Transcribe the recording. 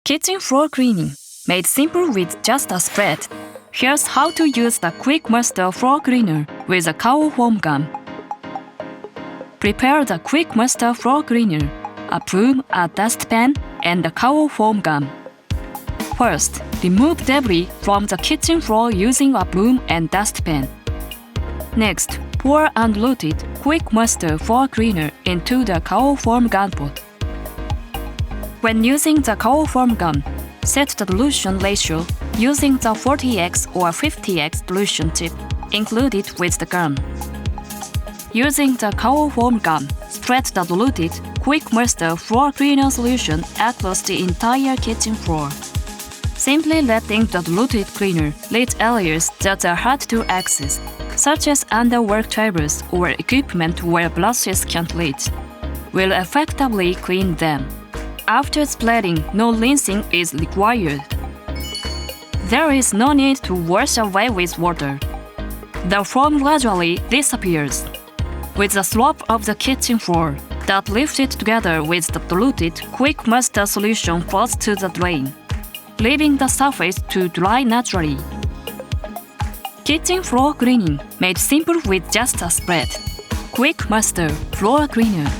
Kitchen floor cleaning, made simple with just a spread. Here's how to use the Quick Master Floor Cleaner with a Kao Foam Gun. Prepare the Quick Master Floor Cleaner, a broom, a dustpan, and a Kao Foam Gun. First, remove debris from the kitchen floor using a broom and dustpan. Next, pour undiluted Quick Master Floor Cleaner into the Kao Foam Gun pot. When using the Kao Foam Gun, set the dilution ratio using the 40x or 50x dilution tip included with the gun. Using the Kao Foam Gun, spread the diluted Quick Master Floor Cleaner solution across the entire kitchen floor. Simply letting the diluted cleaner reach areas that are hard to access, such as under work tables or equipment where brushes can't reach, will effectively clean them. After spreading, no rinsing is required. There is no need to wash away with water. The foam gradually disappears, with the slope of the kitchen floor that lifted together with the diluted Quick Master solution falls to the drain, leaving the surface to dry naturally. Kitchen floor cleaning made simple with just a spread. Quick Master Floor Cleaner.